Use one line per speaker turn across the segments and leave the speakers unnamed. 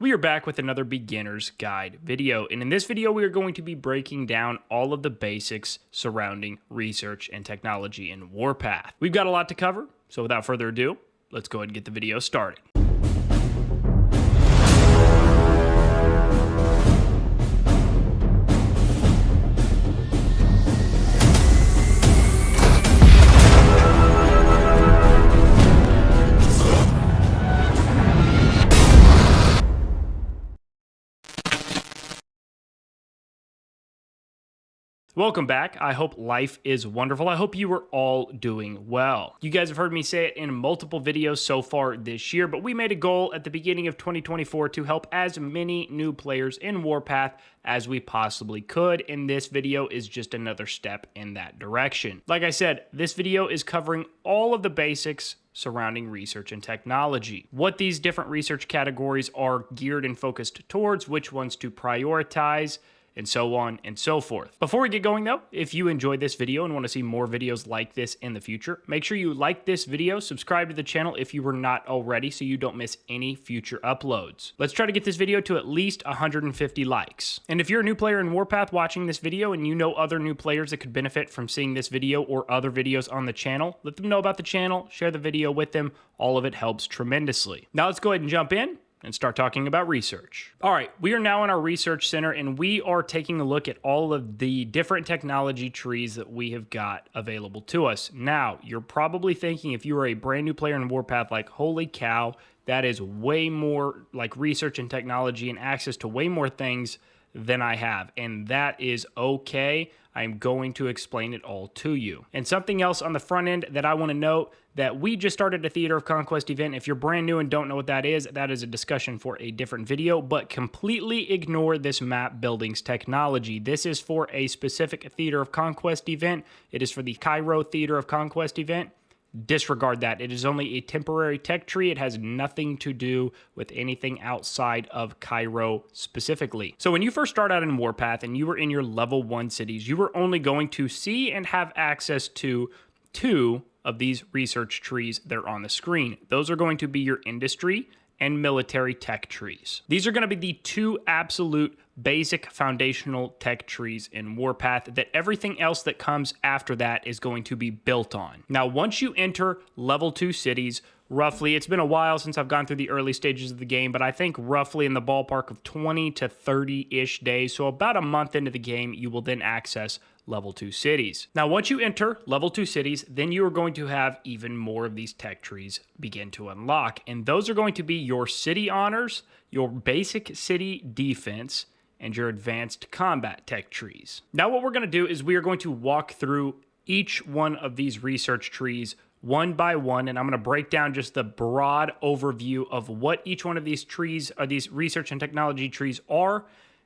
We are back with another beginner's guide video, and in this video we are going to be breaking down all of the basics surrounding research and technology in Warpath. We've got a lot to cover, so without further ado, let's go ahead and get the video started. Welcome back. I hope life is wonderful. I hope you are all doing well. You guys have heard me say it in multiple videos so far this year, but we made a goal at the beginning of 2024 to help as many new players in Warpath as we possibly could, and this video is just another step in that direction. Like I said, this video is covering all of the basics surrounding research and technology, what these different research categories are geared and focused towards, which ones to prioritize, and so on and so forth. Before we get going though, if you enjoyed this video and want to see more videos like this in the future, make sure you like this video, subscribe to the channel if you were not already so you don't miss any future uploads. Let's try to get this video to at least 150 likes. And if you're a new player in Warpath watching this video and you know other new players that could benefit from seeing this video or other videos on the channel, let them know about the channel, share the video with them. All of it helps tremendously. Now let's go ahead and jump in and start talking about research. All right, we are now in our research center and we are taking a look at all of the different technology trees that we have got available to us. Now, you're probably thinking if you are a brand new player in Warpath, like, holy cow, that is way more like research and technology and access to way more things than I have. And that is okay. I'm going to explain it all to you. And something else on the front end that I want to note, that we just started a Theater of Conquest event. If you're brand new and don't know what that is a discussion for a different video, but completely ignore this map buildings technology. This is for a specific Theater of Conquest event. It is for the Cairo Theater of Conquest event. Disregard that. It is only a temporary tech tree. It has nothing to do with anything outside of Cairo specifically. So when you first start out in Warpath and you were in your level 1 cities, you were only going to see and have access to 2 of these research trees that are on the screen. Those are going to be your industry and military tech trees. These are going to be the 2 absolute basic foundational tech trees in Warpath that everything else that comes after that is going to be built on. Now, once you enter level 2 cities, roughly, it's been a while since I've gone through the early stages of the game, but I think roughly in the ballpark of 20 to 30-ish days, so about a month into the game, you will then access level 2 cities. Now, once you enter level 2 cities, then you are going to have even more of these tech trees begin to unlock, and those are going to be your city honors, your basic city defense, and your advanced combat tech trees. Now, what we're going to do is we are going to walk through each one of these research trees one by one, and I'm going to break down just the broad overview of what each one of these trees, or these research and technology trees, are,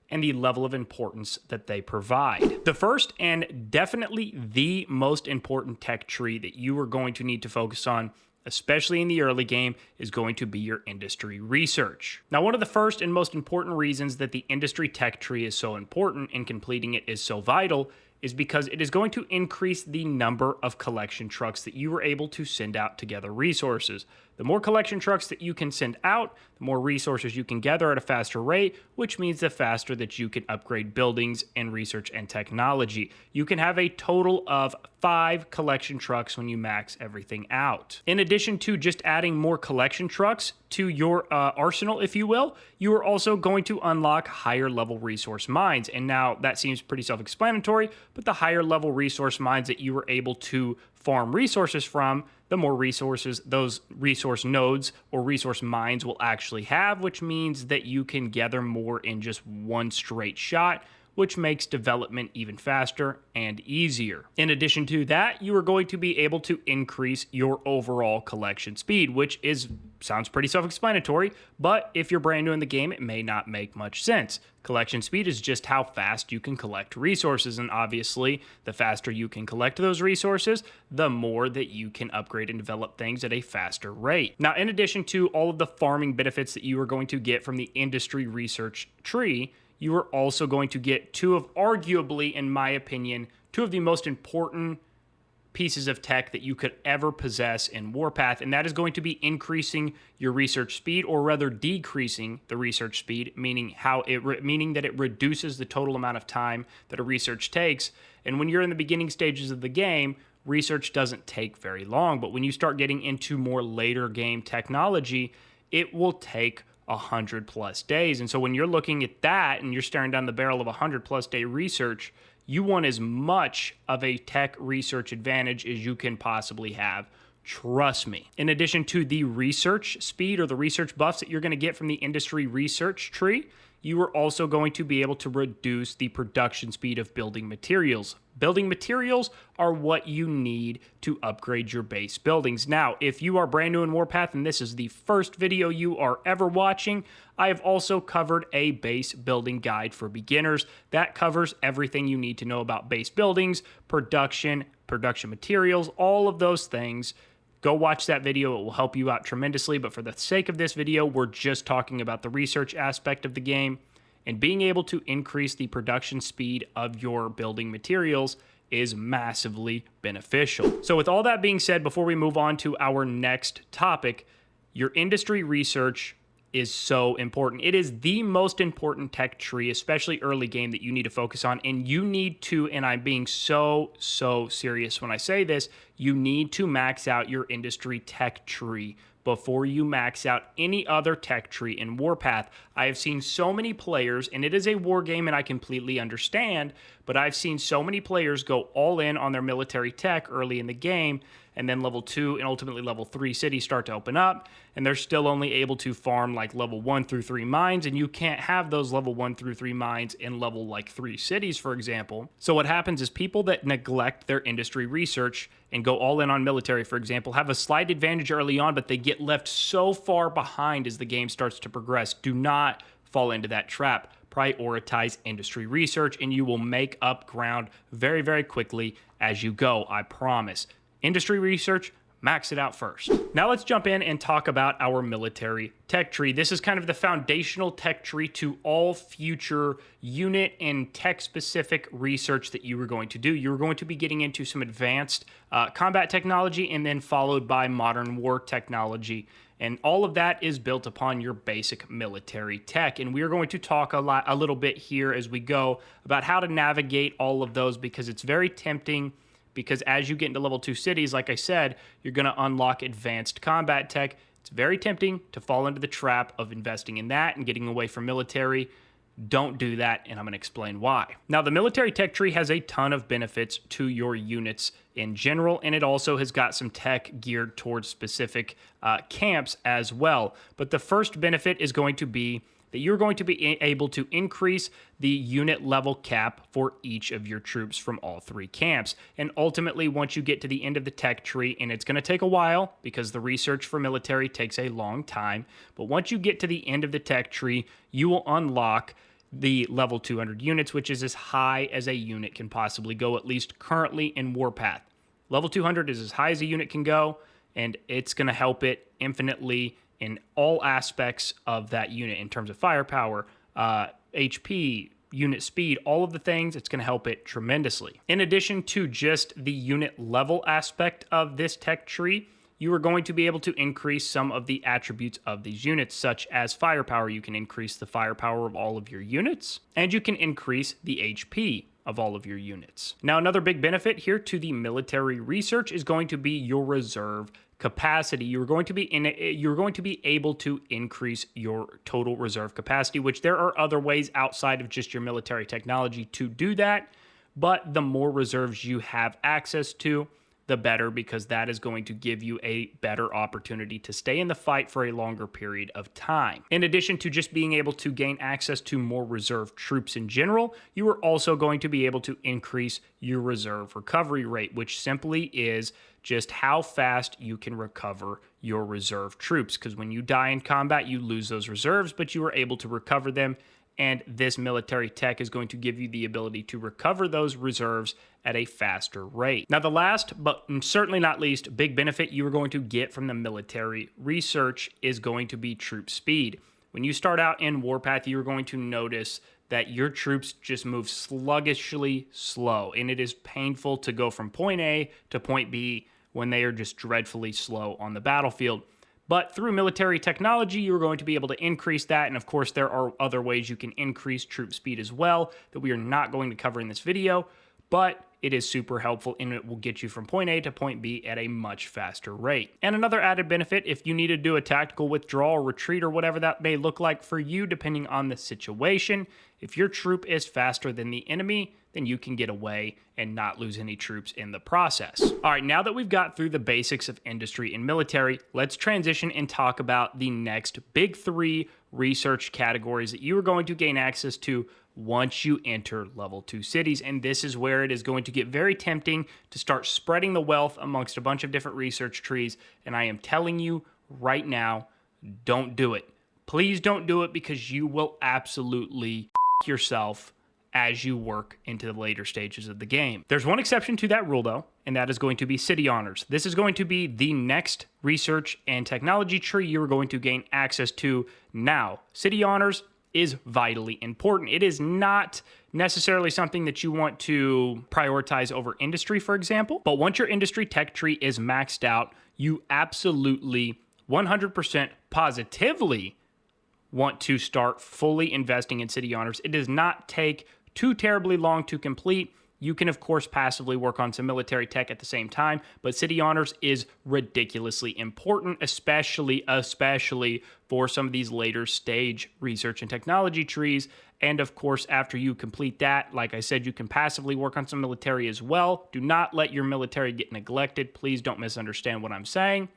and the level of importance that they provide. The first and definitely the most important tech tree that you are going to need to focus on, especially in the early game, is going to be your industry research. Now, one of the first and most important reasons that the industry tech tree is so important and completing it is so vital is because it is going to increase the number of collection trucks that you are able to send out to gather resources. The more collection trucks that you can send out, the more resources you can gather at a faster rate, which means the faster that you can upgrade buildings and research and technology. You can have a total of 5 collection trucks when you max everything out. In addition to just adding more collection trucks to your arsenal, if you will, you are also going to unlock higher level resource mines. And now that seems pretty self-explanatory, but the higher level resource mines that you are able to farm resources from, the more resources those resource nodes or resource mines will actually have, which means that you can gather more in just one straight shot, which makes development even faster and easier. In addition to that, you are going to be able to increase your overall collection speed, which sounds pretty self-explanatory, but if you're brand new in the game, it may not make much sense. Collection speed is just how fast you can collect resources, and obviously, the faster you can collect those resources, the more that you can upgrade and develop things at a faster rate. Now, in addition to all of the farming benefits that you are going to get from the industry research tree, you are also going to get 2 of arguably, in my opinion, 2 of the most important pieces of tech that you could ever possess in Warpath, and that is going to be increasing your research speed, or rather decreasing the research speed, meaning that it reduces the total amount of time that a research takes. And when you're in the beginning stages of the game, research doesn't take very long, but when you start getting into more later game technology, it will take 100+ days. And so when you're looking at that and you're staring down the barrel of 100+ day research, you want as much of a tech research advantage as you can possibly have. Trust me. In addition to the research speed or the research buffs that you're going to get from the industry research tree, you are also going to be able to reduce the production speed of building materials. Building materials are what you need to upgrade your base buildings. Now, if you are brand new in Warpath and this is the first video you are ever watching, I have also covered a base building guide for beginners. That covers everything you need to know about base buildings, production materials, all of those things. Go watch that video. It will help you out tremendously. But for the sake of this video, we're just talking about the research aspect of the game. And being able to increase the production speed of your building materials is massively beneficial. So with all that being said, before we move on to our next topic, your industry research is so important. It is the most important tech tree, especially early game, that you need to focus on. And you need to, and I'm being so serious when I say this, you need to max out your industry tech tree before you max out any other tech tree in Warpath. I have seen so many players, and it is a war game and I completely understand, but I've seen so many players go all in on their military tech early in the game, and then level 2 and ultimately level 3 cities start to open up, and they're still only able to farm like level 1 through 3 mines, and you can't have those level 1 through 3 mines in level like 3 cities, for example. So what happens is people that neglect their industry research and go all in on military, for example, have a slight advantage early on, but they get left so far behind as the game starts to progress. Do not fall into that trap. Prioritize industry research, and you will make up ground very quickly as you go, I promise. Industry research, max it out first. Now let's jump in and talk about our military tech tree. This is kind of the foundational tech tree to all future unit and tech-specific research that you are going to do. You're going to be getting into some advanced combat technology, and then followed by modern war technology. And all of that is built upon your basic military tech. And we are going to talk a little bit here as we go about how to navigate all of those, because it's very tempting. Because as you get into level 2 cities, like I said, you're going to unlock advanced combat tech. It's very tempting to fall into the trap of investing in that and getting away from military. Don't do that, and I'm going to explain why. Now, the military tech tree has a ton of benefits to your units in general, and it also has got some tech geared towards specific camps as well. But the first benefit is going to be that you're going to be able to increase the unit level cap for each of your troops from all 3 camps. And ultimately, once you get to the end of the tech tree, and it's going to take a while because the research for military takes a long time, but once you get to the end of the tech tree, you will unlock the level 200 units, which is as high as a unit can possibly go, at least currently in Warpath. Level 200 is as high as a unit can go, and it's going to help it infinitely in all aspects of that unit in terms of firepower, HP, unit speed, all of the things. It's going to help it tremendously. In addition to just the unit level aspect of this tech tree, you are going to be able to increase some of the attributes of these units, such as firepower. You can increase the firepower of all of your units, and you can increase the HP of all of your units. Now, another big benefit here to the military research is going to be your reserve capacity. You're going to be able to increase your total reserve capacity, which there are other ways outside of just your military technology to do that, but the more reserves you have access to, the better, because that is going to give you a better opportunity to stay in the fight for a longer period of time. In addition to just being able to gain access to more reserve troops in general, you are also going to be able to increase your reserve recovery rate, which simply is just how fast you can recover your reserve troops. Because when you die in combat, you lose those reserves, but you are able to recover them. And this military tech is going to give you the ability to recover those reserves at a faster rate. Now, the last, but certainly not least, big benefit you are going to get from the military research is going to be troop speed. when you start out in Warpath, you're going to notice that your troops just move sluggishly slow, and it is painful to go from point A to point B when they are just dreadfully slow on the battlefield. But through military technology, you're going to be able to increase that, and of course, there are other ways you can increase troop speed as well that we are not going to cover in this video, but it is super helpful and it will get you from point A to point B at a much faster rate. And another added benefit, if you need to do a tactical withdrawal or retreat or whatever that may look like for you, depending on the situation, if your troop is faster than the enemy, then you can get away and not lose any troops in the process. All right, now that we've got through the basics of industry and military, let's transition and talk about the next big 3 research categories that you are going to gain access to once you enter level 2 cities. And this is where it is going to get very tempting to start spreading the wealth amongst a bunch of different research trees. And I am telling you right now, don't do it. Please don't do it, because you will absolutely yourself as you work into the later stages of the game. There's one exception to that rule though, and that is going to be city honors. This is going to be the next research and technology tree you are going to gain access to now. City honors is vitally important. It is not necessarily something that you want to prioritize over industry, for example, but once your industry tech tree is maxed out, you absolutely 100% positively want to start fully investing in city honors. It does not take too terribly long to complete. You can, of course, passively work on some military tech at the same time, but city honors is ridiculously important, especially for some of these later stage research and technology trees. And of course, after you complete that, like I said, you can passively work on some military as well. Do not let your military get neglected. Please don't misunderstand what I'm saying.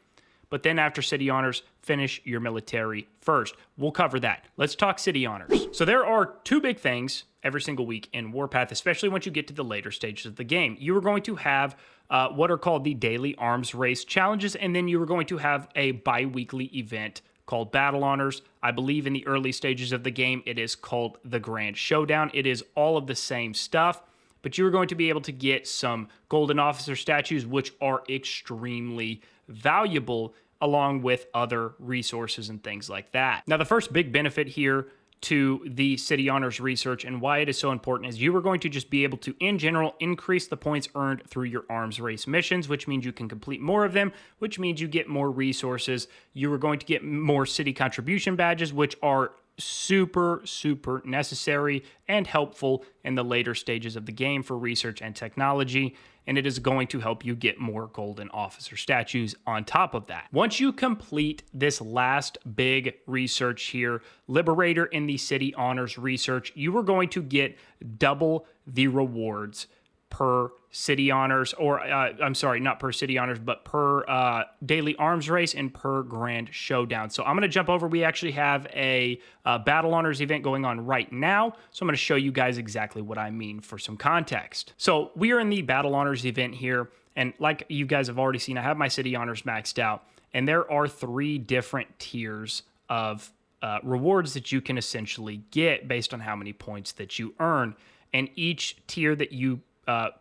But then after city honors, finish your military first. We'll cover that. Let's talk city honors. So there are 2 big things every single week in Warpath, especially once you get to the later stages of the game. You are going to have what are called the daily arms race challenges, and then you are going to have a bi-weekly event called Battle Honors. I believe in the early stages of the game, it is called the Grand Showdown. It is all of the same stuff, but you're going to be able to get some Golden Officer statues, which are extremely valuable, along with other resources and things like that. Now, the first big benefit here to the city honors research and why it is so important is you are going to just be able to, in general, increase the points earned through your arms race missions, which means you can complete more of them, which means you get more resources. You are going to get more city contribution badges, which are super necessary and helpful in the later stages of the game for research and technology, and it is going to help you get more golden officer statues on top of that. Once you complete this last big research here, Liberator in the city honors research, you are going to get double the rewards per city honors, or I'm sorry, not per city honors, but per daily arms race and per grand showdown. So I'm going to jump over. We actually have a battle honors event going on right now. So I'm going to show you guys exactly what I mean for some context. So we are in the battle honors event here. And like you guys have already seen, I have my city honors maxed out, and there are 3 different tiers of rewards that you can essentially get based on how many points that you earn. And each tier that you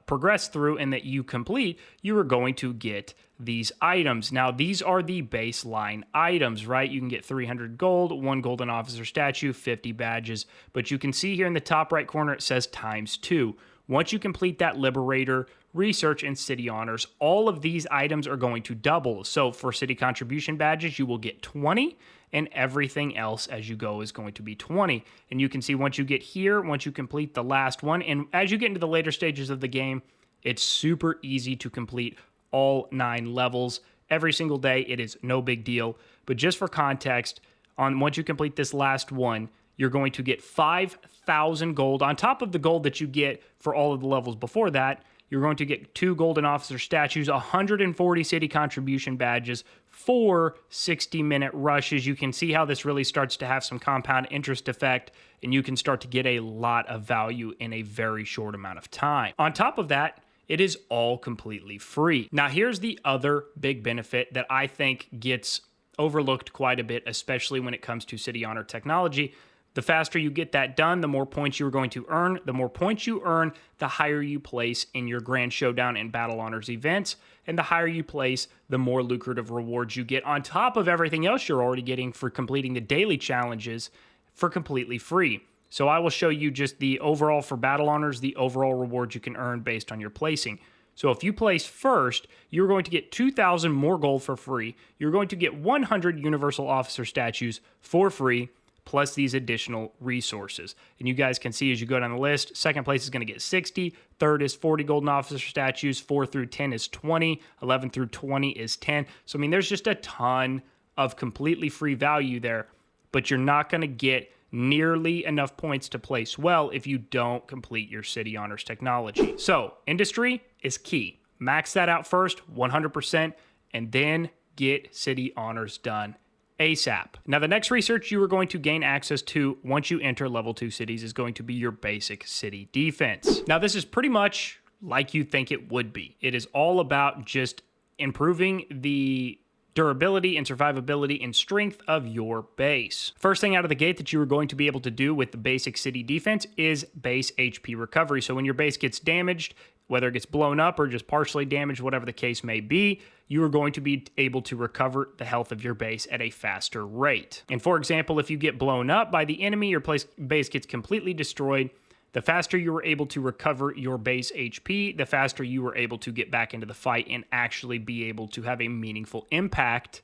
progress through and that you complete, you are going to get these items. Now, these are the baseline items, right? You can get 300 gold, 1 golden officer statue, 50 badges, but you can see here in the top right corner, it says ×2. Once you complete that Liberator research and city honors, all of these items are going to double. So for city contribution badges, you will get 20, and everything else as you go is going to be 20. And you can see once you get here, once you complete the last one, and as you get into the later stages of the game, it's super easy to complete all 9 levels every single day. It is no big deal. But just for context, once you complete this last one, you're going to get 5,000 gold on top of the gold that you get for all of the levels before that. You're going to get 2 golden officer statues, 140 city contribution badges, 4 60-minute rushes. You can see how this really starts to have some compound interest effect, and you can start to get a lot of value in a very short amount of time. On top of that, it is all completely free. Now, here's the other big benefit that I think gets overlooked quite a bit, especially when it comes to city honor technology. The faster you get that done, the more points you're going to earn. The more points you earn, the higher you place in your Grand Showdown and Battle Honors events. And the higher you place, the more lucrative rewards you get on top of everything else you're already getting for completing the daily challenges for completely free. So I will show you just the overall for Battle Honors, the overall rewards you can earn based on your placing. So if you place first, you're going to get 2,000 more gold for free. You're going to get 100 Universal Officer statues for free, plus these additional resources. And you guys can see as you go down the list, second place is going to get 60, third is 40 golden officer statues, 4 through 10 is 20, 11 through 20 is 10. So I mean, there's just a ton of completely free value there, but you're not going to get nearly enough points to place well if you don't complete your City Honors technology. So industry is key. Max that out first, 100%, and then get City Honors done ASAP. Now, the next research you are going to gain access to once you enter level 2 cities is going to be your basic city defense. Now, this is pretty much like you think it would be. It is all about just improving the durability and survivability and strength of your base. First thing out of the gate that you are going to be able to do with the basic city defense is base HP recovery. So when your base gets damaged, whether it gets blown up or just partially damaged, whatever the case may be, you are going to be able to recover the health of your base at a faster rate. And for example, if you get blown up by the enemy, your base gets completely destroyed. The faster you were able to recover your base HP, the faster you were able to get back into the fight and actually be able to have a meaningful impact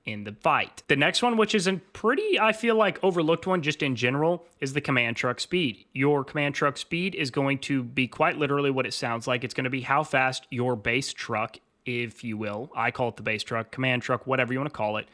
in the fight. The next one, which is a pretty, I feel like, overlooked one just in general, is the command truck speed. Your command truck speed is going to be quite literally what it sounds like. It's going to be how fast your base truck, if you will, I call it the base truck, command truck, whatever you want to call it,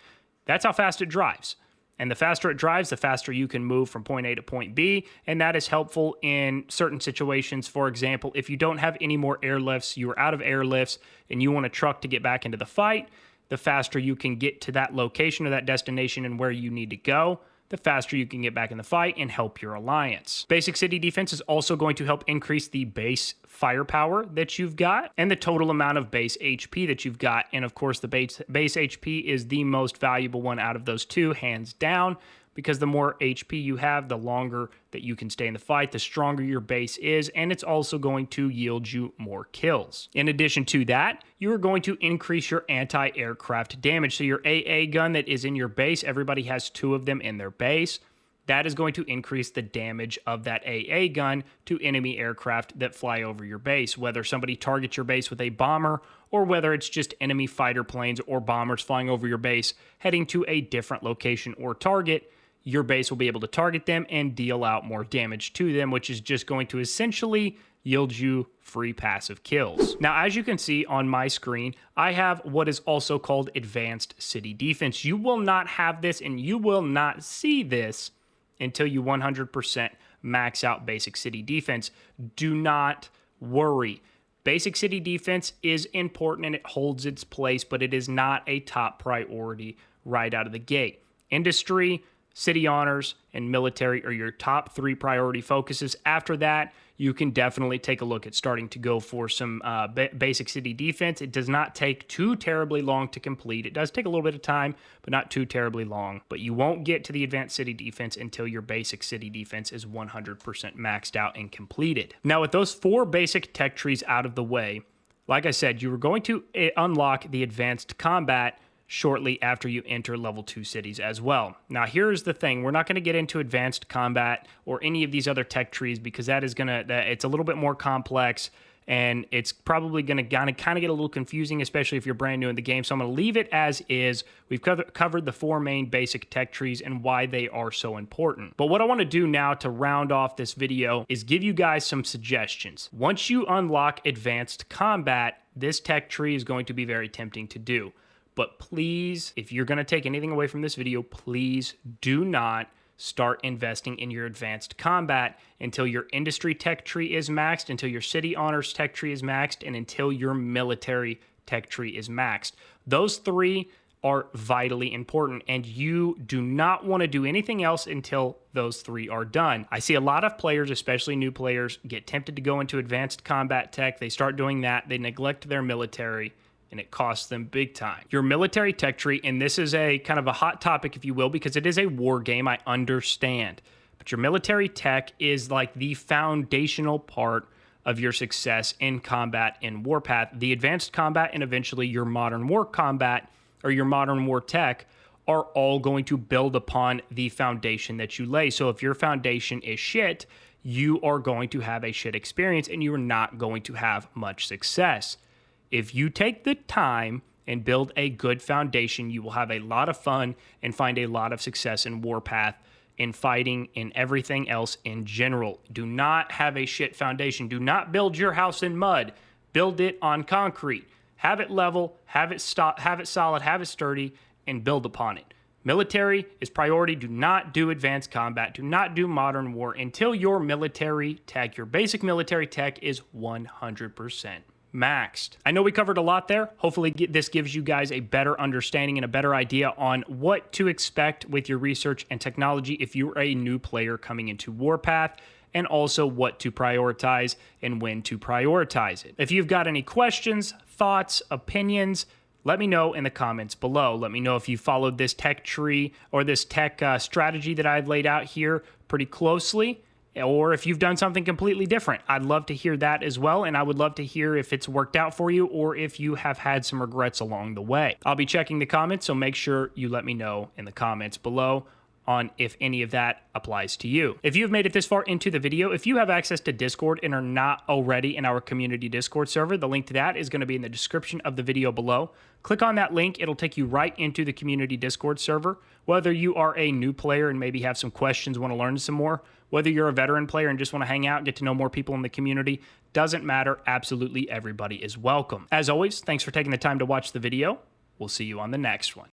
that's how fast it drives. And the faster it drives, the faster you can move from point A to point B, and that is helpful in certain situations. For example, if you don't have any more airlifts, you are out of airlifts, and you want a truck to get back into the fight, the faster you can get to that location or that destination and where you need to go, the faster you can get back in the fight and help your alliance. Basic city defense is also going to help increase the base firepower that you've got and the total amount of base HP that you've got. And of course, the base HP is the most valuable one out of those two, hands down, because the more HP you have, the longer that you can stay in the fight, the stronger your base is, and it's also going to yield you more kills. In addition to that, you are going to increase your anti-aircraft damage. So your AA gun that is in your base, everybody has 2 of them in their base. That is going to increase the damage of that AA gun to enemy aircraft that fly over your base, whether somebody targets your base with a bomber or whether it's just enemy fighter planes or bombers flying over your base heading to a different location or target. Your base will be able to target them and deal out more damage to them, which is just going to essentially yield you free passive kills. Now, as you can see on my screen, I have what is also called Advanced City Defense. You will not have this and you will not see this until you 100% max out Basic City Defense. Do not worry. Basic City Defense is important and it holds its place, but it is not a top priority right out of the gate. Industry, City Honors, and military are your top 3 priority focuses. After that, you can definitely take a look at starting to go for some basic city defense. It does not take too terribly long to complete. It does take a little bit of time, but not too terribly long. But you won't get to the advanced city defense until your basic city defense is 100% maxed out and completed. Now, with those 4 basic tech trees out of the way, like I said, you are going to unlock the advanced combat shortly after you enter level 2 cities as well. Now, here's the thing. We're not going to get into advanced combat or any of these other tech trees because that is it's a little bit more complex and it's probably going to kind of get a little confusing, especially if you're brand new in the game. So I'm going to leave it as is. We've covered the 4 main basic tech trees and why they are so important. But what I want to do now to round off this video is give you guys some suggestions. Once you unlock advanced combat, this tech tree is going to be very tempting to do. But please, if you're going to take anything away from this video, please do not start investing in your advanced combat until your industry tech tree is maxed, until your city honors tech tree is maxed, and until your military tech tree is maxed. Those 3 are vitally important, and you do not want to do anything else until those 3 are done. I see a lot of players, especially new players, get tempted to go into advanced combat tech. They start doing that. They neglect their military, and it costs them big time. Your military tech tree, and this is a kind of a hot topic, if you will, because it is a war game, I understand. But your military tech is like the foundational part of your success in combat in Warpath. The advanced combat and eventually your modern war combat or your modern war tech are all going to build upon the foundation that you lay. So if your foundation is shit, you are going to have a shit experience and you are not going to have much success. If you take the time and build a good foundation, you will have a lot of fun and find a lot of success in Warpath, in fighting, in everything else in general. Do not have a shit foundation. Do not build your house in mud. Build it on concrete. Have it level, have it solid, have it sturdy, and build upon it. Military is priority. Do not do advanced combat. Do not do modern war until your military tech, your basic military tech is 100% maxed. I know we covered a lot there. Hopefully this gives you guys a better understanding and a better idea on what to expect with your research and technology if you're a new player coming into Warpath, and also what to prioritize and when to prioritize it. If you've got any questions, thoughts, opinions, let me know in the comments below. Let me know if you followed this tech tree or this tech strategy that I've laid out here pretty closely, or if you've done something completely different. I'd love to hear that as well, and I would love to hear if it's worked out for you or if you have had some regrets along the way. I'll be checking the comments, so make sure you let me know in the comments below on if any of that applies to you. If you've made it this far into the video, if you have access to Discord and are not already in our community Discord server, the link to that is going to be in the description of the video below. Click on that link. It'll take you right into the community Discord server. Whether you are a new player and maybe have some questions, want to learn some more, whether you're a veteran player and just want to hang out and get to know more people in the community, doesn't matter. Absolutely everybody is welcome. As always, thanks for taking the time to watch the video. We'll see you on the next one.